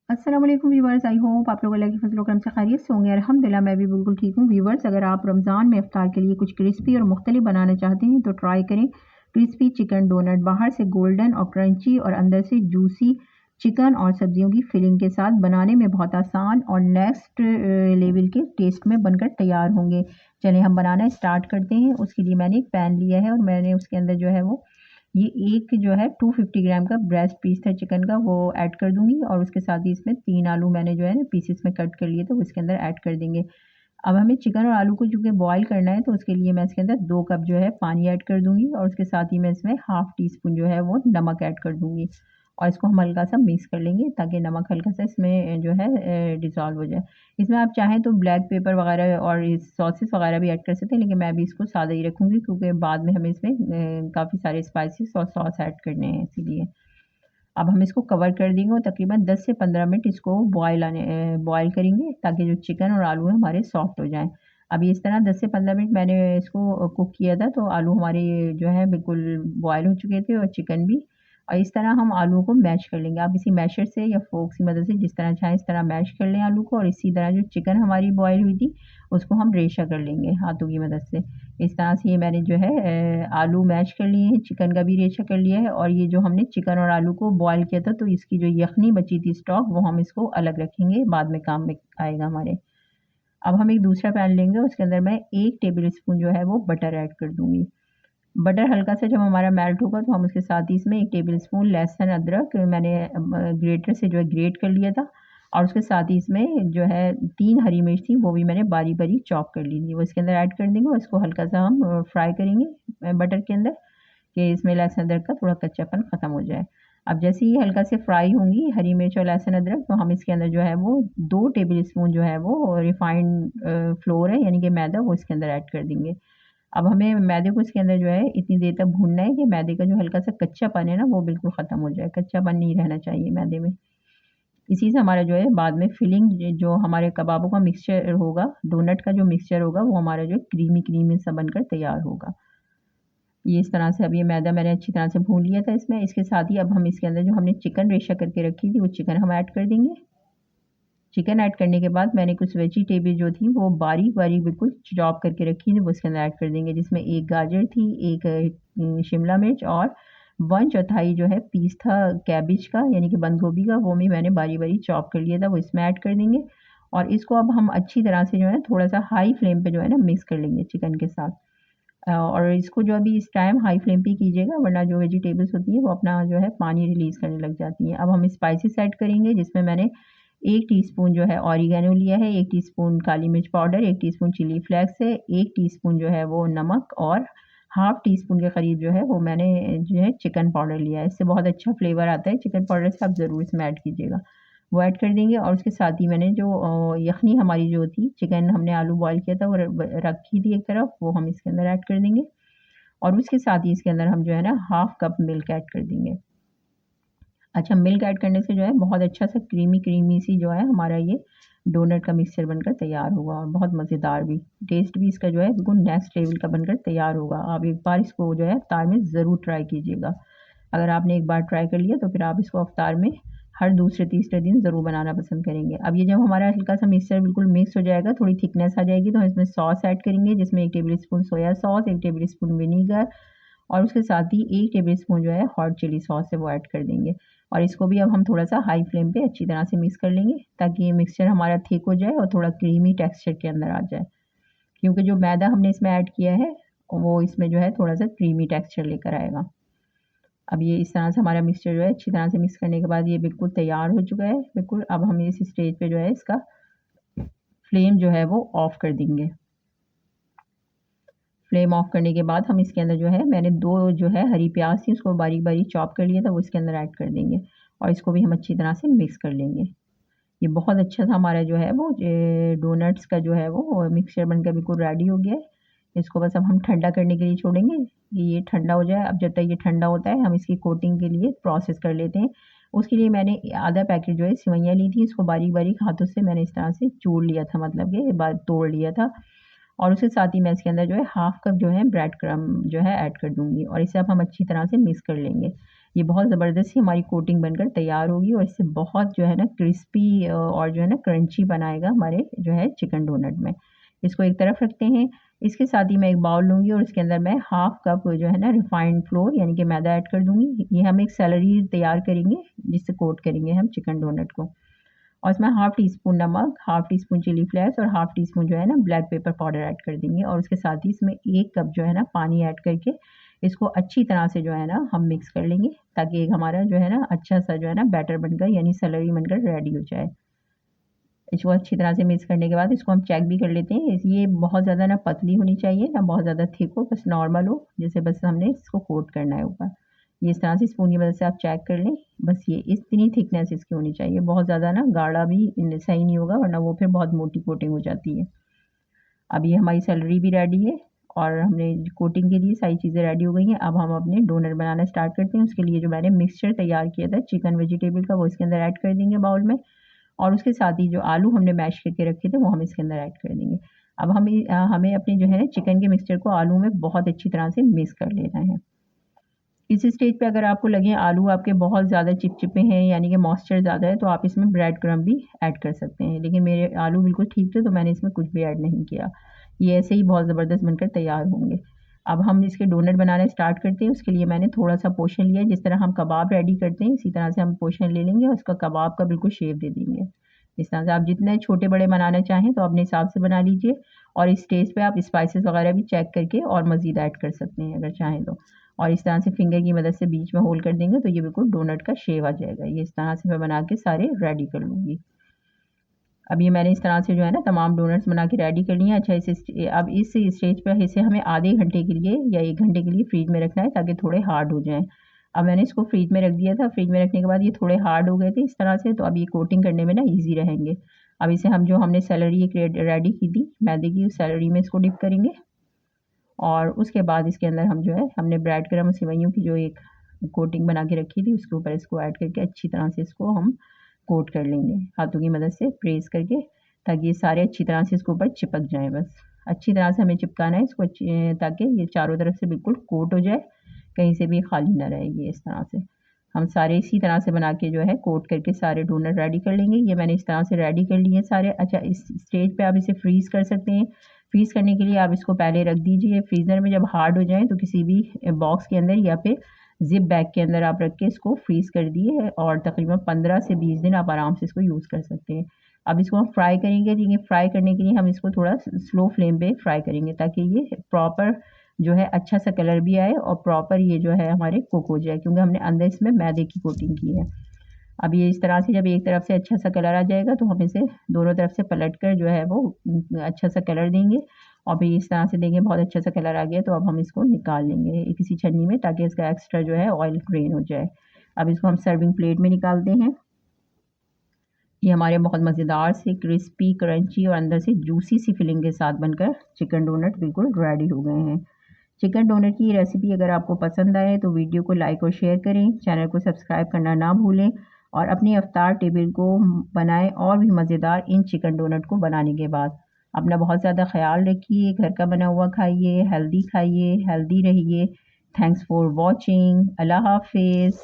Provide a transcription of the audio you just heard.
अस्सलाम वालेकुम viewers, I hope आप लोग अल्लाह की फजल करम से खैरियत से होंगे। अल्हम्दुलिल्लाह मैं भी बिल्कुल ठीक हूँ। व्यूवर्स, अगर आप रमज़ान में इफ्तार के लिए कुछ क्रिस्पी और मुख्तलिफ बनाना चाहते हैं तो ट्राई करें क्रिस्पी चिकन डोनट। बाहर से गोल्डन और क्रंची और अंदर से जूसी चिकन और सब्जियों की फिलिंग के साथ बनाने में बहुत आसान और नेक्स्ट लेवल के टेस्ट में बनकर तैयार होंगे। चलिए हम बनाना स्टार्ट करते हैं। उसके लिए मैंने एक पैन लिया है और मैंने उसके अंदर जो है वो ये एक जो है 250 ग्राम का ब्रेस्ट पीस था चिकन का, वो ऐड कर दूँगी और उसके साथ ही इसमें 3 आलू मैंने जो है ना पीसेस में कट कर लिए थे, वो इसके अंदर ऐड कर देंगे। अब हमें चिकन और आलू को चूँकि बॉयल करना है तो उसके लिए मैं इसके अंदर 2 कप जो है पानी ऐड कर दूँगी और उसके साथ ही मैं इसमें हाफ़ टी स्पून जो है वो नमक ऐड कर दूँगी और इसको हम हल्का-सा मिक्स कर लेंगे ताकि नमक हल्का-सा इसमें जो है डिसॉल्व हो जाए। इसमें आप चाहें तो ब्लैक पेपर वगैरह और सॉसेस वगैरह भी ऐड कर सकते हैं, लेकिन मैं अभी इसको सादा ही रखूँगी क्योंकि बाद में हमें इसमें काफ़ी सारे स्पाइसेस और सॉस ऐड करने हैं इसीलिए। अब हम इसको कवर कर देंगे और तकरीबन 10 से 15 मिनट इसको बॉयल करेंगे ताकि जो चिकन और आलू हैं हमारे सॉफ्ट हो जाएँ। अभी इस तरह 10 से 15 मिनट मैंने इसको कुक किया था तो आलू हमारे जो है बिल्कुल बॉयल हो चुके थे और चिकन भी। और इस तरह हम आलूओं को मैश कर लेंगे। आप इसी मैशर से या फ़ोर्क की मदद से जिस तरह चाहें इस तरह मैश कर लें आलू को और इसी तरह जो चिकन हमारी बॉयल हुई थी उसको हम रेशा कर लेंगे हाथों की मदद से। इस तरह से ये मैंने जो है आलू मैश कर लिए हैं, चिकन का भी रेशा कर लिया है और ये जो हमने चिकन और आलू को बॉयल किया था तो इसकी जो यखनी बची थी स्टॉक वो हम इसको अलग रखेंगे, बाद में काम में आएगा हमारे। अब हम एक दूसरा पैन लेंगे उसके अंदर मैं 1 टेबल स्पून जो है वो बटर ऐड कर दूँगी। बटर हल्का-सा जब हमारा मेल्ट होगा तो हम उसके साथ ही इसमें 1 टेबल स्पून लहसुन अदरक मैंने ग्रेटर से जो है ग्रेट कर लिया था और उसके साथ ही इसमें जो है 3 हरी मिर्च थी वो भी मैंने बारीक-बारीक चॉप कर ली थी। वो इसके अंदर ऐड कर देंगे और इसको हल्का-सा हम फ्राई करेंगे बटर के अंदर कि इसमें लहसुन अदरक का थोड़ा कच्चापन ख़त्म हो जाए। अब जैसे ही हल्का से फ्राई होंगी हरी मिर्च और लहसुन अदरक तो हम इसके अंदर जो है वो 2 टेबल स्पून जो है वो रिफाइंड फ्लोर है यानी कि मैदा वो इसके अंदर ऐड कर देंगे। अब हमें मैदे को इसके अंदर जो है इतनी देर तक भूनना है कि मैदे का जो हल्का-सा कच्चापन है ना वो बिल्कुल ख़त्म हो जाए, कच्चापन नहीं रहना चाहिए मैदे में। इसी से हमारा जो है बाद में फिलिंग जो हमारे कबाबों का मिक्सचर होगा, डोनट का जो मिक्सचर होगा वो हमारा जो है क्रीमी-क्रीमी सा बनकर तैयार होगा। ये इस तरह से अब ये मैदा मैंने अच्छी तरह से भून लिया था इसमें। इसके साथ ही अब हम इसके अंदर जो हमने चिकन रेशा करके रखी थी वो चिकन हम ऐड कर देंगे। चिकन ऐड करने के बाद मैंने कुछ वेजिटेबल जो थी वो बारीक-बारीक बिल्कुल चॉप करके रखी थी वो इसके अंदर ऐड कर देंगे जिसमें 1 गाजर थी, 1 शिमला मिर्च और 1/4 जो है पीस था कैबेज का यानी कि बंद गोभी का वो भी मैंने बारीक-बारीक चॉप कर लिया था वो इसमें ऐड कर देंगे। और इसको अब हम अच्छी तरह से जो है थोड़ा-सा हाई फ्लेम पे जो है ना मिक्स कर लेंगे चिकन के साथ। और इसको जो अभी इस टाइम हाई फ्लेम पे कीजिएगा वरना जो वेजिटेबल्स होती हैं वो अपना जो है पानी रिलीज़ करने लग जाती हैं। अब हम स्पाइसेस ऐड करेंगे जिसमें मैंने 1 टीस्पून जो है ऑरिगैनो लिया है, 1 टीस्पून काली मिर्च पाउडर, 1 टीस्पून चिली फ्लेक्स है, 1 टीस्पून जो है वो नमक और हाफ़ टीस्पून के करीब जो है वो मैंने जो है चिकन पाउडर लिया है। इससे बहुत अच्छा फ्लेवर आता है चिकन पाउडर से, आप ज़रूर इसमें ऐड कीजिएगा। वो ऐड कर देंगे और उसके साथ ही मैंने जो यखनी हमारी जो थी, चिकन हमने आलू बॉयल किया था वो रखी थी एक तरफ, वो हम इसके अंदर ऐड कर देंगे और उसके साथ ही इसके अंदर हम जो है ना हाफ़ कप मिल्क ऐड कर देंगे। अच्छा, मिल्क ऐड करने से जो है बहुत अच्छा-सा क्रीमी-क्रीमी सी जो है हमारा ये डोनट का मिक्सचर बनकर तैयार होगा और बहुत मज़ेदार भी। टेस्ट भी इसका जो है बिल्कुल नेक्स्ट लेवल का बनकर तैयार होगा। आप एक बार इसको जो है इफ्तार में ज़रूर ट्राई कीजिएगा। अगर आपने एक बार ट्राई कर लिया तो फिर आप इसको इफ्तार में हर दूसरे-तीसरे दिन ज़रूर बनाना पसंद करेंगे। अब ये जब हमारा हल्का-सा मिक्सचर बिल्कुल मिक्स हो जाएगा, थोड़ी थिकनेस आ जाएगी तो हम इसमें सॉस ऐड करेंगे जिसमें 1 table spoon soya sauce, 1 table spoon vinegar और उसके साथ ही 1 टेबल स्पून जो है हॉट चिली सॉस है वो ऐड कर देंगे। और इसको भी अब हम थोड़ा-सा हाई फ्लेम पे अच्छी तरह से मिक्स कर लेंगे ताकि ये मिक्सचर हमारा थिक हो जाए और थोड़ा क्रीमी टेक्सचर के अंदर आ जाए। क्योंकि जो मैदा हमने इसमें ऐड किया है, वो इसमें जो है थोड़ा-सा क्रीमी टेक्सचर लेकर आएगा। अब ये इस तरह से हमारा मिक्सचर जो है अच्छी तरह से मिक्स करने के बाद ये बिल्कुल तैयार हो चुका है, बिल्कुल। अब हम इस स्टेज पे जो है इसका फ्लेम जो है वो ऑफ कर देंगे। फ्लेम ऑफ करने के बाद हम इसके अंदर जो है मैंने 2 जो है हरी प्याज़ थी उसको बारीक-बारीक चॉप कर लिया था वो इसके अंदर ऐड कर देंगे और इसको भी हम अच्छी तरह से मिक्स कर लेंगे। ये बहुत अच्छा सा हमारा जो है वो डोनट्स का जो है वो मिक्सचर बनकर बिल्कुल रेडी हो गया है। इसको बस अब हम ठंडा करने के लिए छोड़ेंगे कि ये ठंडा हो जाए। अब जब तक ये ठंडा होता है हम इसकी कोटिंग के लिए प्रोसेस कर लेते हैं। उसके लिए मैंने आधा पैकेट जो है सेवइयाँ ली थी, इसको बारीक-बारीक हाथों से मैंने इस तरह से चूर लिया था, मतलब कि तोड़ लिया था और उसके साथ ही मैं इसके अंदर जो है हाफ़ कप जो है ब्रेड क्रम्ब जो है ऐड कर दूँगी और इसे अब हम अच्छी तरह से मिक्स कर लेंगे। ये बहुत ज़बरदस्त सी हमारी कोटिंग बनकर तैयार होगी और इससे बहुत जो है ना क्रिस्पी और जो है ना क्रंची बनाएगा हमारे जो है चिकन डोनट में। इसको एक तरफ रखते हैं। इसके साथ ही मैं एक बाउल लूँगी और इसके अंदर मैं हाफ़ कप जो है ना रिफाइंड फ्लोर यानी कि मैदा ऐड कर दूँगी। ये हम एक सेलरी तैयार करेंगे जिससे कोट करेंगे हम चिकन डोनट को। और इसमें हाफ़ टी स्पून नमक, half teaspoon chilli flakes और हाफ़ टी स्पून जो है ना ब्लैक पेपर पाउडर ऐड कर देंगे और उसके साथ ही इसमें 1 कप जो है ना पानी ऐड करके इसको अच्छी तरह से जो है ना हम मिक्स कर लेंगे ताकि एक हमारा जो है ना अच्छा-सा जो है ना बैटर बनकर यानी सेलरी बनकर रेडी हो जाए। इसको अच्छी तरह से मिक्स करने के बाद इसको हम चेक भी कर लेते हैं। ये बहुत ज़्यादा ना पतली होनी चाहिए, ना बहुत ज़्यादा थिक हो, बस नॉर्मल हो, जैसे बस हमने इसको कोट करना है ऊपर। ये इस तरह से स्पून की मदद से आप चेक कर लें, बस ये इतनी थिकनेस इसकी होनी चाहिए। बहुत ज़्यादा ना गाढ़ा भी सही नहीं होगा वरना वो फिर बहुत मोटी कोटिंग हो जाती है। अब ये हमारी सेलरी भी रेडी है और हमने कोटिंग के लिए सारी चीज़ें रेडी हो गई हैं। अब हम अपने डोनट बनाना स्टार्ट करते हैं। उसके लिए जो मैंने मिक्सचर तैयार किया था चिकन वेजिटेबल का वो इसके अंदर ऐड कर देंगे बाउल में और उसके साथ ही जो आलू हमने मैश करके रखे थे वो हम इसके अंदर ऐड कर देंगे। अब हमें अपने जो है ना चिकन के मिक्सचर को आलू में बहुत अच्छी तरह से मिक्स कर लेना है। इस स्टेज पे अगर आपको लगे आलू आपके बहुत ज़्यादा चिपचिपे हैं यानी कि मॉइस्चर ज़्यादा है तो आप इसमें ब्रेड क्रम्ब भी ऐड कर सकते हैं। लेकिन मेरे आलू बिल्कुल ठीक थे तो मैंने इसमें कुछ भी ऐड नहीं किया। ये ऐसे ही बहुत ज़बरदस्त बनकर तैयार होंगे। अब हम इसके डोनट बनाना स्टार्ट करते हैं। उसके लिए मैंने थोड़ा-सा पोर्शन लिया है जिस तरह हम कबाब रेडी करते हैं इसी तरह से हम पोर्शन ले लेंगे और उसका कबाब का बिल्कुल शेप दे देंगे। इस तरह से आप जितने छोटे-बड़े बनाना चाहें तो अपने हिसाब से बना लीजिए और इस स्टेज पे आप स्पाइसेस वगैरह भी चेक करके और मज़ीद ऐड कर सकते हैं अगर चाहें तो। और इस तरह से फिंगर की मदद से बीच में होल कर देंगे तो ये बिल्कुल डोनट का शेप आ जाएगा। ये इस तरह से मैं बना के सारे रेडी कर लूँगी। अब ये मैंने इस तरह से जो है ना तमाम डोनट्स बना के रेडी कर लिए हैं। अच्छा अब इस स्टेज पे इसे हमें आधे घंटे के लिए या 1 घंटे के लिए फ्रिज में रखना है ताकि थोड़े हार्ड हो जाएँ। अब मैंने इसको फ्रिज में रख दिया था, फ्रिज में रखने के बाद ये थोड़े हार्ड हो गए थे इस तरह से तो अब ये कोटिंग करने में ना ईज़ी रहेंगे। अब इसे हमने सेलरी एक रेडी की थी मैदे की उस सेलरी में इसको डिप करेंगे और उसके बाद इसके अंदर हम जो है हमने ब्रेड क्रम्ब सेवइयों की जो एक कोटिंग बना के रखी थी उसके ऊपर इसको ऐड करके अच्छी तरह से इसको हम कोट कर लेंगे हाथों की मदद से प्रेस करके ताकि ये सारे अच्छी तरह से इसके ऊपर चिपक जाएँ बस। अच्छी तरह से हमें चिपकाना है इसको ताकि ये चारों तरफ से बिल्कुल कोट हो जाए, कहीं से भी खाली ना रहे ये इस तरह से। हम सारे इसी तरह से बना के जो है कोट करके सारे डोनट रेडी कर लेंगे। ये मैंने इस तरह से रेडी कर लिए सारे। अच्छा इस स्टेज पे आप इसे फ्रीज़ कर सकते हैं। फ्रीज़ करने के लिए आप इसको पहले रख दीजिए फ्रीज़र में जब हार्ड हो जाएँ तो किसी भी बॉक्स के अंदर या फिर ज़िप बैग के अंदर आप रख के इसको फ्रीज़ कर दिए और तकरीबन 15 से 20 दिन आप आराम से इसको यूज़ कर सकते हैं। अब इसको हम फ्राई करेंगे, देखिए फ्राई करने के लिए हम इसको थोड़ा स्लो फ्लेम पे फ्राई करेंगे ताकि ये प्रॉपर जो है अच्छा सा कलर भी आए और प्रॉपर ये जो है हमारे कुक हो जाए क्योंकि हमने अंदर इसमें मैदे की कोटिंग की है। अब ये इस तरह से जब एक तरफ से अच्छा सा कलर आ जाएगा तो हम इसे दोनों तरफ से पलट कर जो है वो अच्छा सा कलर देंगे और फिर इस तरह से देंगे बहुत अच्छा सा कलर आ गया तो अब हम इसको निकाल लेंगे किसी छन्नी में ताकि इसका एक्स्ट्रा जो है ऑयल ड्रेन हो जाए। अब इसको हम सर्विंग प्लेट में निकालते हैं। ये हमारे बहुत मज़ेदार से क्रिस्पी क्रंची और अंदर से जूसी सी फिलिंग के साथ बनकर चिकन डोनट बिल्कुल रेडी हो गए हैं। चिकन डोनट की रेसिपी अगर आपको पसंद आए तो वीडियो को लाइक और शेयर करें, चैनल को सब्सक्राइब करना ना भूलें और अपनी इफ्तार टेबल को बनाएं और भी मज़ेदार इन चिकन डोनट को बनाने के बाद। अपना बहुत ज़्यादा ख्याल रखिए, घर का बना हुआ खाइए, हेल्दी रहिए। Thanks for watching. अल्लाह हाफिज़।